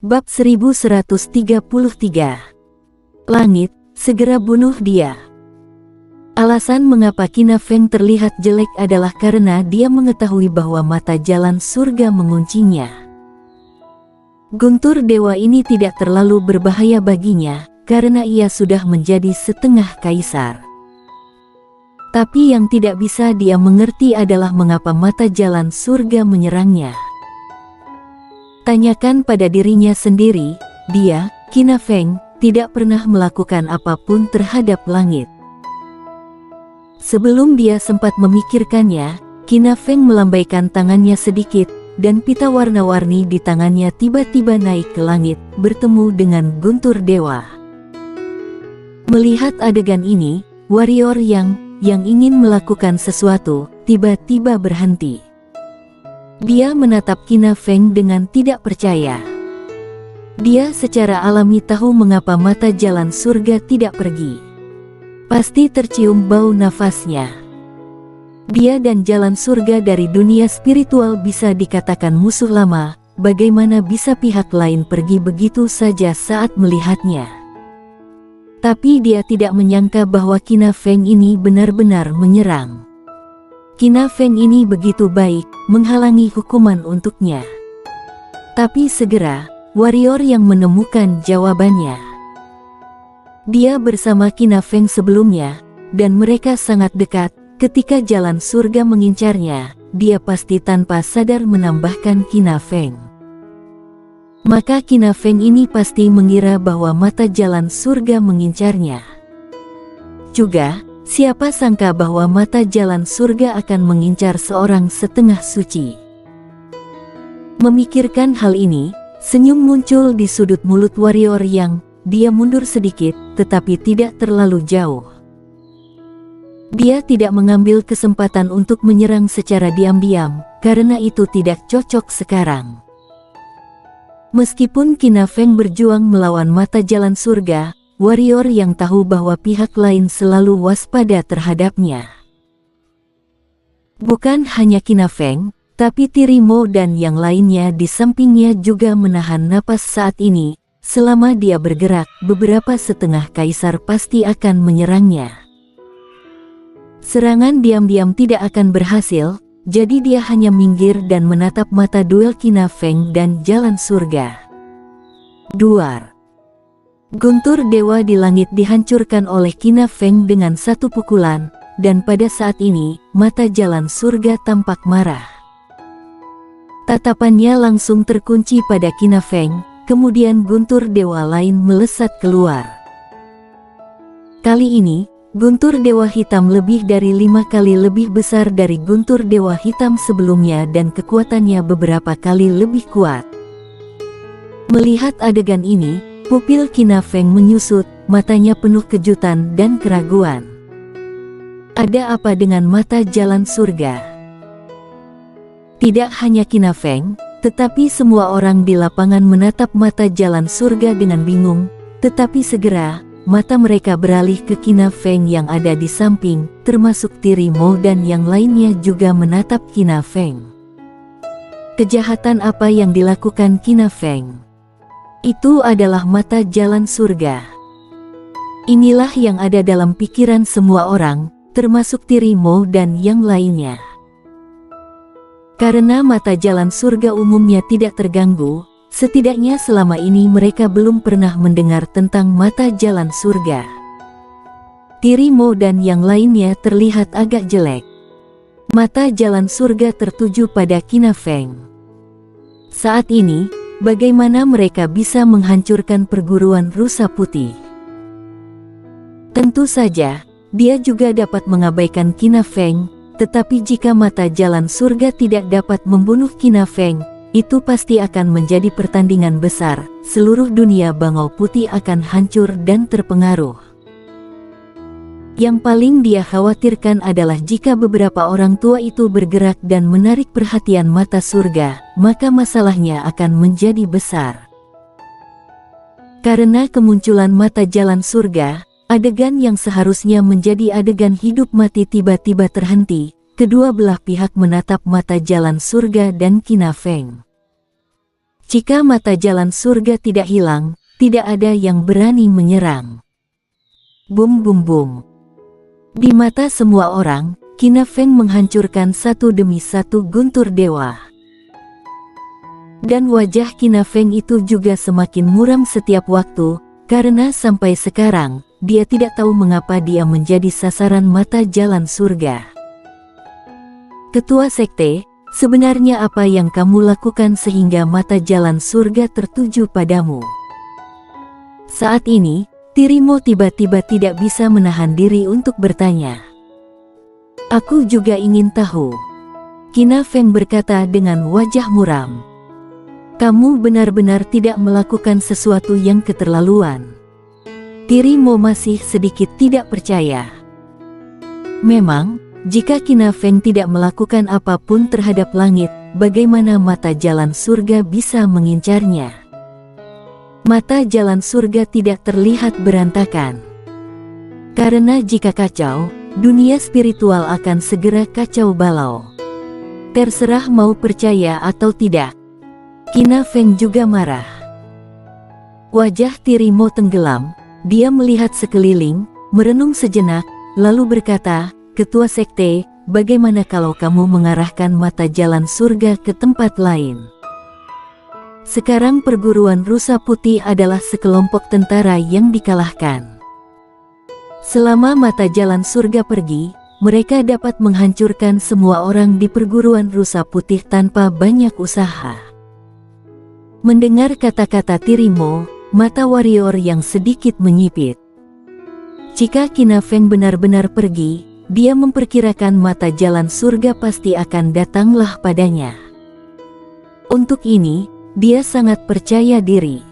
Bab 1133. Langit, segera bunuh dia. Alasan mengapa Qina Feng terlihat jelek adalah karena dia mengetahui bahwa mata jalan surga menguncinya. Guntur dewa ini tidak terlalu berbahaya baginya, karena ia sudah menjadi setengah kaisar. Tapi yang tidak bisa dia mengerti adalah mengapa mata jalan surga menyerangnya. Tanyakan pada dirinya sendiri, dia, Qina Feng, tidak pernah melakukan apapun terhadap langit. Sebelum dia sempat memikirkannya, Qina Feng melambaikan tangannya sedikit, dan pita warna-warni di tangannya tiba-tiba naik ke langit, bertemu dengan guntur dewa. Melihat adegan ini, warrior yang ingin melakukan sesuatu, tiba-tiba berhenti. Dia menatap Qina Feng dengan tidak percaya. Dia secara alami tahu mengapa mata jalan surga tidak pergi. Pasti tercium bau nafasnya. Dia dan jalan surga dari dunia spiritual bisa dikatakan musuh lama, bagaimana bisa pihak lain pergi begitu saja saat melihatnya. Tapi dia tidak menyangka bahwa Qina Feng ini benar-benar menyerang. Qina Feng ini begitu baik, menghalangi hukuman untuknya. Tapi segera, warrior yang menemukan jawabannya. Dia bersama Qina Feng sebelumnya, dan mereka sangat dekat. Ketika jalan surga mengincarnya, dia pasti tanpa sadar menambahkan Qina Feng. Maka Qina Feng ini pasti mengira bahwa mata jalan surga mengincarnya. Juga, siapa sangka bahwa mata jalan surga akan mengincar seorang setengah suci. Memikirkan hal ini, senyum muncul di sudut mulut warrior yang, dia mundur sedikit, tetapi tidak terlalu jauh. Dia tidak mengambil kesempatan untuk menyerang secara diam-diam, karena itu tidak cocok sekarang. Meskipun Qina Feng berjuang melawan mata jalan surga, warrior yang tahu bahwa pihak lain selalu waspada terhadapnya. Bukan hanya Qina Feng, tapi Tirimo dan yang lainnya di sampingnya juga menahan napas saat ini. Selama dia bergerak, beberapa setengah kaisar pasti akan menyerangnya. Serangan diam-diam tidak akan berhasil, jadi dia hanya minggir dan menatap mata duel Qina Feng dan jalan surga. Duar. Guntur dewa di langit dihancurkan oleh Qina Feng dengan satu pukulan, dan pada saat ini, mata jalan surga tampak marah. Tatapannya langsung terkunci pada Qina Feng, kemudian guntur dewa lain melesat keluar. Kali ini, guntur dewa hitam lebih dari 5 kali lebih besar dari guntur dewa hitam sebelumnya dan kekuatannya beberapa kali lebih kuat. Melihat adegan ini, pupil Qina Feng menyusut, matanya penuh kejutan dan keraguan. Ada apa dengan mata jalan surga? Tidak hanya Qina Feng, tetapi semua orang di lapangan menatap mata jalan surga dengan bingung, tetapi segera, mata mereka beralih ke Qina Feng yang ada di samping, termasuk Tirimo dan yang lainnya juga menatap Qina Feng. Kejahatan apa yang dilakukan Qina Feng? Itu adalah mata jalan surga. Inilah yang ada dalam pikiran semua orang, termasuk Tirimo dan yang lainnya. Karena mata jalan surga umumnya tidak terganggu, setidaknya selama ini mereka belum pernah mendengar tentang mata jalan surga. Tirimo dan yang lainnya terlihat agak jelek. Mata jalan surga tertuju pada Qina Feng. Saat ini, bagaimana mereka bisa menghancurkan perguruan rusa putih? Tentu saja, dia juga dapat mengabaikan Qina Feng, tetapi jika mata jalan surga tidak dapat membunuh Qina Feng, itu pasti akan menjadi pertandingan besar. Seluruh dunia Bangau Putih akan hancur dan terpengaruh. Yang paling dia khawatirkan adalah jika beberapa orang tua itu bergerak dan menarik perhatian mata surga, maka masalahnya akan menjadi besar. Karena kemunculan mata jalan surga, adegan yang seharusnya menjadi adegan hidup mati tiba-tiba terhenti. Kedua belah pihak menatap mata jalan surga dan Qina Feng. Jika mata jalan surga tidak hilang, tidak ada yang berani menyerang. Bum bum bum. Di mata semua orang, Qin Feng menghancurkan satu demi satu guntur dewa. Dan wajah Qin Feng itu juga semakin muram setiap waktu, karena sampai sekarang, dia tidak tahu mengapa dia menjadi sasaran mata jalan surga. Ketua sekte, sebenarnya apa yang kamu lakukan sehingga mata jalan surga tertuju padamu? Saat ini, Tirimo tiba-tiba tidak bisa menahan diri untuk bertanya. Aku juga ingin tahu. Qin Feng berkata dengan wajah muram. Kamu benar-benar tidak melakukan sesuatu yang keterlaluan. Tirimo masih sedikit tidak percaya. Memang, jika Qin Feng tidak melakukan apapun terhadap langit, bagaimana mata jalan surga bisa mengincarnya? Mata jalan surga tidak terlihat berantakan. Karena jika kacau, dunia spiritual akan segera kacau balau. Terserah mau percaya atau tidak. Qin Feng juga marah. Wajah Tirimo tenggelam. Dia melihat sekeliling, merenung sejenak, lalu berkata, Ketua sekte, bagaimana kalau kamu mengarahkan mata jalan surga ke tempat lain? Sekarang perguruan rusa putih adalah sekelompok tentara yang dikalahkan. Selama mata jalan surga pergi, mereka dapat menghancurkan semua orang di perguruan rusa putih tanpa banyak usaha. Mendengar kata-kata Tirimo, mata warrior yang sedikit menyipit. Jika Qin Feng benar-benar pergi, dia memperkirakan mata jalan surga pasti akan datanglah padanya. Untuk ini, dia sangat percaya diri.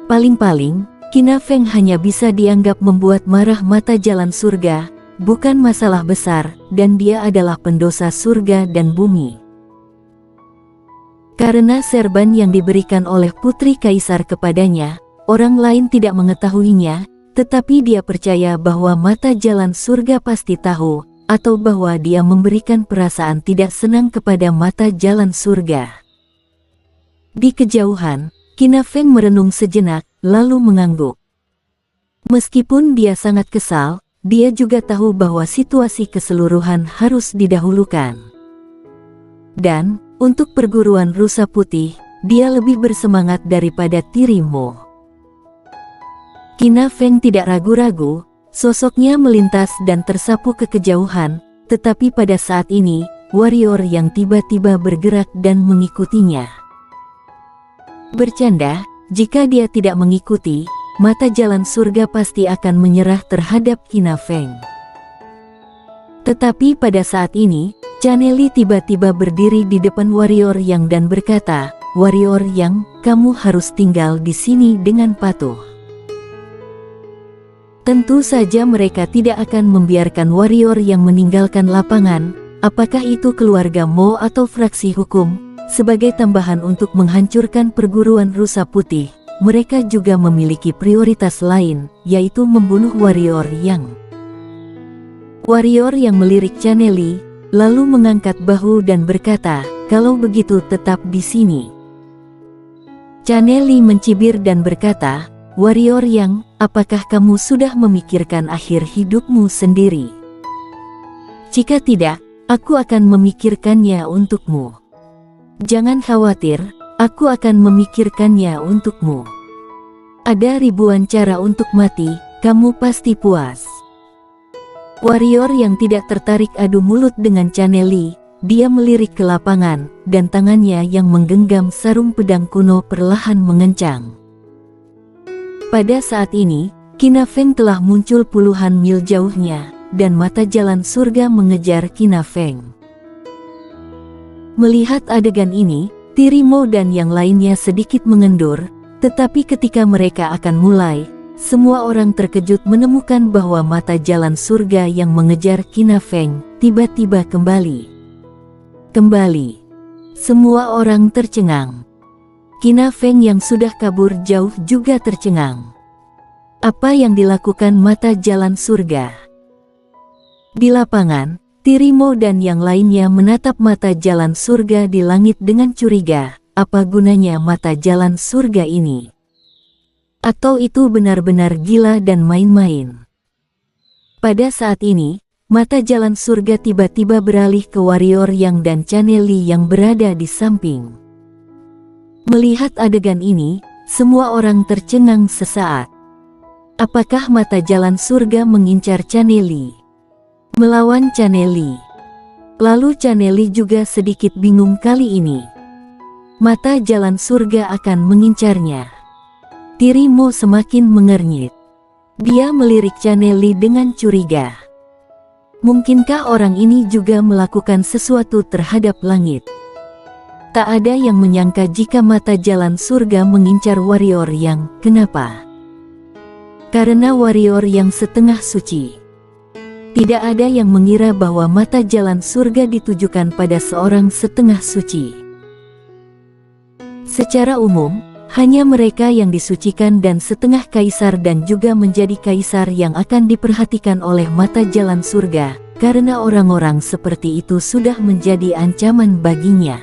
Paling-paling, Qin Feng hanya bisa dianggap membuat marah mata jalan surga, bukan masalah besar, dan dia adalah pendosa surga dan bumi. Karena serban yang diberikan oleh Putri Kaisar kepadanya, orang lain tidak mengetahuinya, tetapi dia percaya bahwa mata jalan surga pasti tahu, atau bahwa dia memberikan perasaan tidak senang kepada mata jalan surga. Di kejauhan, Qin Feng merenung sejenak, lalu mengangguk. Meskipun dia sangat kesal, dia juga tahu bahwa situasi keseluruhan harus didahulukan. Dan, untuk perguruan rusa putih, dia lebih bersemangat daripada Tirimo. Qin Feng tidak ragu-ragu, sosoknya melintas dan tersapu ke kejauhan, tetapi pada saat ini, warrior yang tiba-tiba bergerak dan mengikutinya. Bercanda, jika dia tidak mengikuti, mata jalan surga pasti akan menyerah terhadap Qin Feng. Tetapi pada saat ini, Chaneli tiba-tiba berdiri di depan warrior yang dan berkata, Warrior yang, kamu harus tinggal di sini dengan patuh. Tentu saja mereka tidak akan membiarkan warrior yang meninggalkan lapangan, apakah itu keluarga Mo atau fraksi hukum, sebagai tambahan untuk menghancurkan perguruan rusa putih. Mereka juga memiliki prioritas lain, yaitu membunuh warrior yang. Warrior yang melirik Chaneli, lalu mengangkat bahu dan berkata, kalau begitu tetap di sini. Chaneli mencibir dan berkata, warrior yang, apakah kamu sudah memikirkan akhir hidupmu sendiri? Jika tidak, aku akan memikirkannya untukmu. Jangan khawatir, aku akan memikirkannya untukmu. Ada ribuan cara untuk mati, kamu pasti puas. Warrior yang tidak tertarik adu mulut dengan Chaneli, dia melirik ke lapangan, dan tangannya yang menggenggam sarung pedang kuno perlahan mengencang. Pada saat ini, Qin Feng telah muncul puluhan mil jauhnya, dan mata jalan surga mengejar Qin Feng. Melihat adegan ini, Tirimo dan yang lainnya sedikit mengendur, tetapi ketika mereka akan mulai, semua orang terkejut menemukan bahwa mata jalan surga yang mengejar Qin Feng tiba-tiba kembali. Semua orang tercengang. Qin Feng yang sudah kabur jauh juga tercengang. Apa yang dilakukan mata jalan surga? Di lapangan, Tirimo dan yang lainnya menatap mata jalan surga di langit dengan curiga, apa gunanya mata jalan surga ini? Atau itu benar-benar gila dan main-main? Pada saat ini, mata jalan surga tiba-tiba beralih ke Warrior Yang dan Chaneli yang berada di samping. Melihat adegan ini, semua orang tercengang sesaat. Apakah mata jalan surga mengincar Chaneli? Melawan Chaneli. Lalu Chaneli juga sedikit bingung kali ini. Mata jalan surga akan mengincarnya. Tirimo semakin mengernyit. Dia melirik Chaneli dengan curiga. Mungkinkah orang ini juga melakukan sesuatu terhadap langit? Tak ada yang menyangka jika mata jalan surga mengincar Warrior Yang. Kenapa? Karena Warrior Yang setengah suci. Tidak ada yang mengira bahwa mata jalan surga ditujukan pada seorang setengah suci. Secara umum, hanya mereka yang disucikan dan setengah kaisar dan juga menjadi kaisar yang akan diperhatikan oleh mata jalan surga, karena orang-orang seperti itu sudah menjadi ancaman baginya.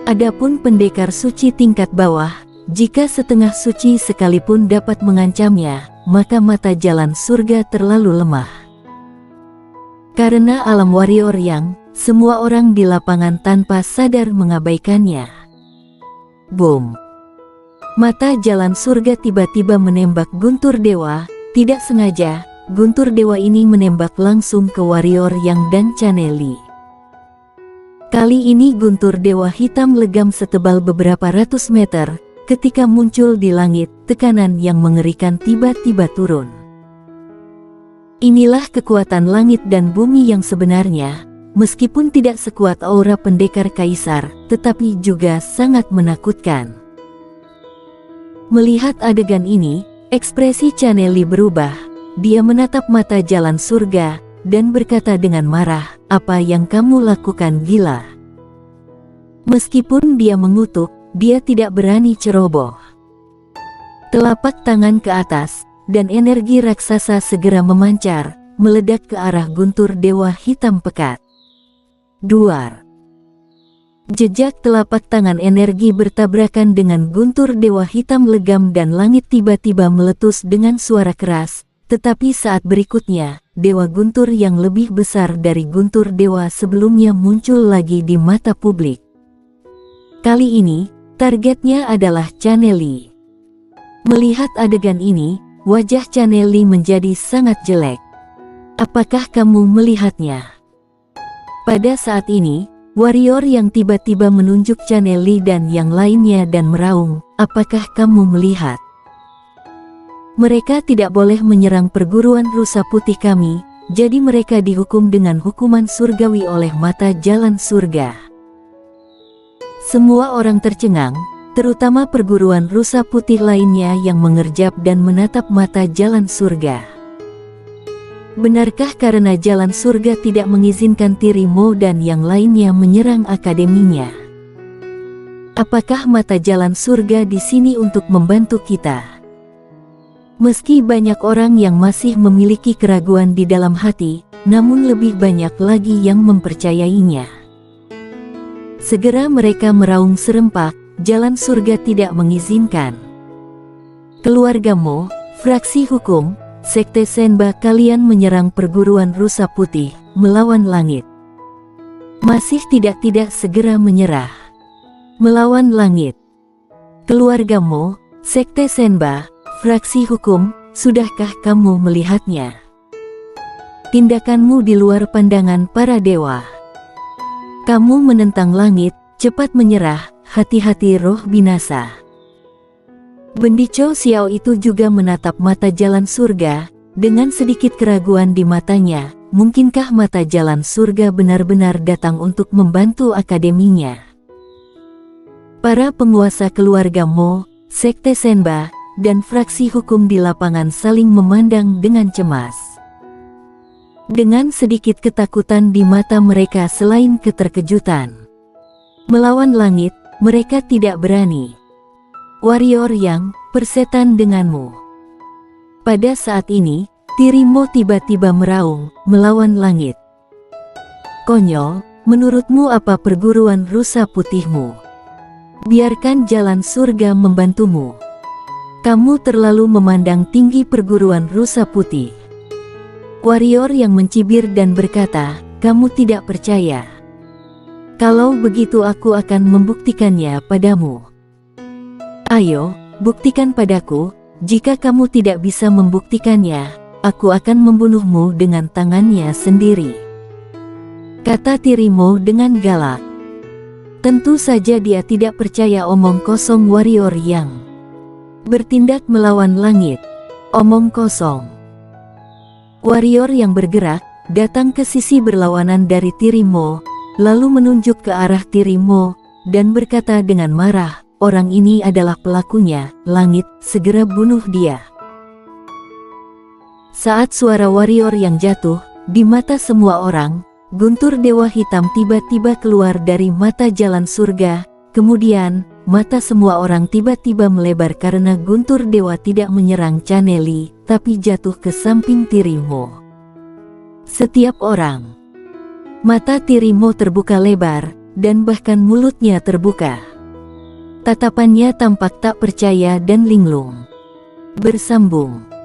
Adapun pendekar suci tingkat bawah, jika setengah suci sekalipun dapat mengancamnya, maka mata jalan surga terlalu lemah. Karena alam Warrior Yang, semua orang di lapangan tanpa sadar mengabaikannya. Boom! Mata jalan surga tiba-tiba menembak Guntur Dewa. Tidak sengaja, Guntur Dewa ini menembak langsung ke Warrior Yang dan Chaneli. Kali ini Guntur Dewa hitam legam setebal beberapa ratus meter. Ketika muncul di langit, tekanan yang mengerikan tiba-tiba turun. Inilah kekuatan langit dan bumi yang sebenarnya, meskipun tidak sekuat aura pendekar kaisar, tetapi juga sangat menakutkan. Melihat adegan ini, ekspresi Chaneli berubah. Dia menatap mata jalan surga, dan berkata dengan marah, "Apa yang kamu lakukan gila?" Meskipun dia mengutuk, dia tidak berani ceroboh. Telapak tangan ke atas, dan energi raksasa segera memancar, meledak ke arah Guntur Dewa hitam pekat. Duar. Jejak telapak tangan energi bertabrakan dengan Guntur Dewa hitam legam dan langit tiba-tiba meletus dengan suara keras, tetapi saat berikutnya, Dewa Guntur yang lebih besar dari Guntur Dewa sebelumnya muncul lagi di mata publik. Kali ini, targetnya adalah Chaneli. Melihat adegan ini, wajah Chaneli menjadi sangat jelek. Apakah kamu melihatnya? Pada saat ini, Warrior yang tiba-tiba menunjuk Chaneli dan yang lainnya dan meraung, "Apakah kamu melihat? Mereka tidak boleh menyerang perguruan rusa putih kami, jadi mereka dihukum dengan hukuman surgawi oleh mata jalan surga." Semua orang tercengang, terutama perguruan rusa putih lainnya yang mengerjap dan menatap mata jalan surga. Benarkah karena jalan surga tidak mengizinkan Tirimo dan yang lainnya menyerang akademinya? Apakah mata jalan surga di sini untuk membantu kita? Meski banyak orang yang masih memiliki keraguan di dalam hati, namun lebih banyak lagi yang mempercayainya. Segera mereka meraung serempak, jalan surga tidak mengizinkan. Keluargamu, fraksi hukum, sekte Senba kalian menyerang perguruan rusa putih, melawan langit. Masih tidak segera menyerah. Melawan langit. Keluargamu, sekte Senba, fraksi hukum, sudahkah kamu melihatnya? Tindakanmu di luar pandangan para dewa. Kamu menentang langit, cepat menyerah, hati-hati roh binasa. Bendico Xiao itu juga menatap mata jalan surga, dengan sedikit keraguan di matanya, mungkinkah mata jalan surga benar-benar datang untuk membantu akademinya? Para penguasa keluarga Mo, sekte Senba, dan fraksi hukum di lapangan saling memandang dengan cemas. Dengan sedikit ketakutan di mata mereka selain keterkejutan. Melawan langit, mereka tidak berani. Warrior Yang, persetan denganmu. Pada saat ini, Tirimo tiba-tiba meraung, melawan langit. Konyol, menurutmu apa perguruan rusa putihmu? Biarkan jalan surga membantumu. Kamu terlalu memandang tinggi perguruan rusa putih. Warrior yang mencibir dan berkata, kamu tidak percaya. Kalau begitu aku akan membuktikannya padamu. Ayo, buktikan padaku. Jika kamu tidak bisa membuktikannya, aku akan membunuhmu dengan tangannya sendiri, kata Tirimo dengan galak. Tentu saja dia tidak percaya omong kosong warrior yang bertindak melawan langit. Omong kosong. Warrior yang bergerak, datang ke sisi berlawanan dari Tirimo, lalu menunjuk ke arah Tirimo, dan berkata dengan marah, orang ini adalah pelakunya, langit, segera bunuh dia. Saat suara warrior yang jatuh, di mata semua orang, guntur dewa hitam tiba-tiba keluar dari mata jalan surga, kemudian, mata semua orang tiba-tiba melebar karena guntur dewa tidak menyerang Caneli, tapi jatuh ke samping Tirimo. Setiap orang, mata Tirimo terbuka lebar, dan bahkan mulutnya terbuka. Tatapannya tampak tak percaya dan linglung. Bersambung.